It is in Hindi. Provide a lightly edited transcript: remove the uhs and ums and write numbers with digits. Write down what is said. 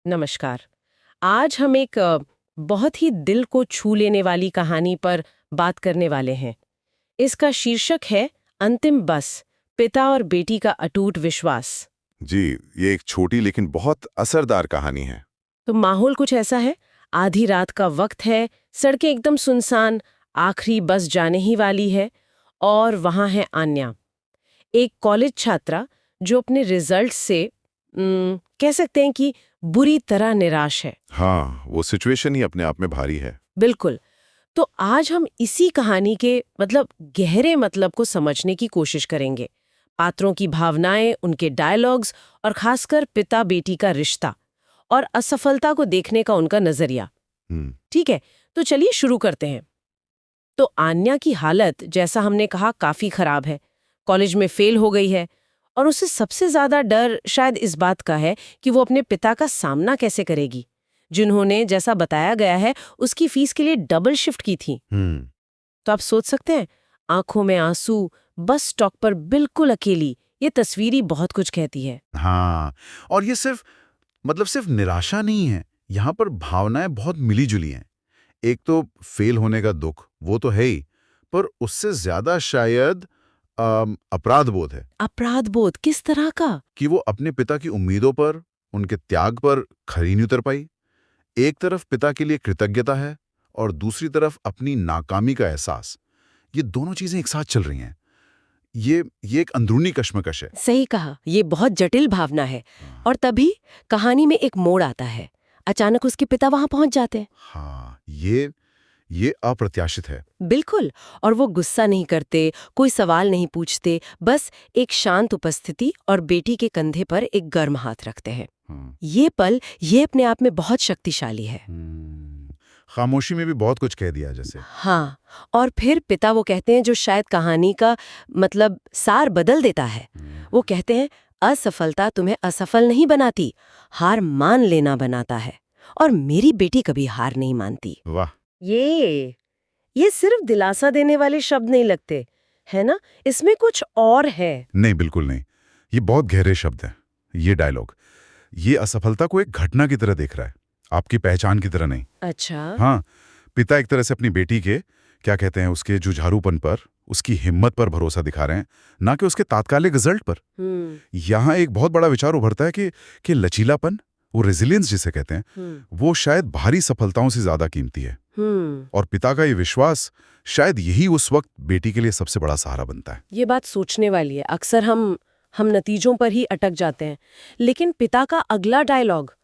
नमस्कार। आज हम एक बहुत ही दिल को छू लेने वाली कहानी पर बात करने वाले हैं। इसका शीर्षक है अंतिम बस, पिता और बेटी का अटूट विश्वास। जी, ये एक छोटी लेकिन बहुत असरदार कहानी है। तो माहौल कुछ ऐसा है, आधी रात का वक्त है, सड़कें एकदम सुनसान, आखिरी बस जाने ही वाली है और वहाँ है आन्या, एक कॉलेज छात्रा जो अपने रिजल्ट से कह सकते हैं कि बुरी तरह निराश है। हाँ, वो सिचुएशन ही अपने आप में भारी है। बिल्कुल। तो आज हम इसी कहानी के गहरे मतलब को समझने की कोशिश करेंगे। पात्रों की भावनाएं, उनके डायलॉग्स और खासकर पिता बेटी का रिश्ता और असफलता को देखने का उनका नजरिया। हम्म। ठीक है, तो चलिए शुरू करते हैं। तो आन्या की हालत, जैसा हमने कहा, काफी खराब है। कॉलेज में फेल हो गई है और उसे सबसे ज्यादा डर शायद इस बात का है कि वो अपने पिता का सामना कैसे करेगी, जिन्होंने, जैसा बताया गया है, उसकी फीस के लिए डबल शिफ्ट की थी। हम्म। तो आप सोच सकते हैं, आंखों में आंसू, बस स्टॉप पर बिल्कुल अकेली। ये तस्वीर ही बहुत कुछ कहती है। हाँ, और ये सिर्फ निराशा नहीं है। यहाँ पर भावनाएं बहुत मिली जुली हैं। एक तो फेल होने का दुख, वो तो है ही, पर उससे ज्यादा शायद अपराध बोध है अपराध बोध किस तरह का? कि वो अपने पिता की उम्मीदों पर, उनके त्याग पर खरी नहीं उतर पाई। एक तरफ पिता के लिए कृतज्ञता है और दूसरी तरफ अपनी नाकामी का एहसास। ये दोनों चीजें एक साथ चल रही हैं। ये एक अंदरूनी कश्मकश है। सही कहा, ये बहुत जटिल भावना है। और तभी कहानी में एक मोड़ आता है। अचानक उसके पिता वहां पहुंच जाते हैं। हाँ, ये अप्रत्याशित है। बिल्कुल। और वो गुस्सा नहीं करते, कोई सवाल नहीं पूछते, बस एक शांत उपस्थिति और बेटी के कंधे पर एक गर्म हाथ रखते हैं। हाँ। ये पल, ये अपने आप में बहुत शक्तिशाली है। खामोशी में भी बहुत कुछ कह दिया जैसे। हाँ, और फिर पिता वो कहते हैं जो शायद कहानी का सार बदल देता है। वो कहते हैं, असफलता तुम्हें असफल नहीं बनाती, हार मान लेना बनाता है। और मेरी बेटी कभी हार नहीं मानती। वाह। ये सिर्फ दिलासा देने वाले शब्द नहीं लगते, है ना? इसमें कुछ और है। नहीं, बिल्कुल नहीं। ये बहुत गहरे शब्द हैं। ये डायलॉग, ये असफलता को एक घटना की तरह देख रहा है, आपकी पहचान की तरह नहीं। अच्छा। हाँ, पिता एक तरह से अपनी बेटी के, क्या कहते हैं, उसके जुझारूपन पर, उसकी हिम्मत पर भरोसा दिखा रहे हैं, ना कि उसके तात्कालिक रिजल्ट पर। यहाँ एक बहुत बड़ा विचार उभरता है कि लचीलापन, वो रेजिलियंस जिसे कहते हैं, वो शायद भारी सफलताओं से ज्यादा कीमती है। और पिता का ये विश्वास, शायद यही उस वक्त बेटी के लिए सबसे बड़ा सहारा बनता है। ये बात सोचने वाली है। अक्सर हम नतीजों पर ही अटक जाते हैं, लेकिन पिता का अगला डायलॉग,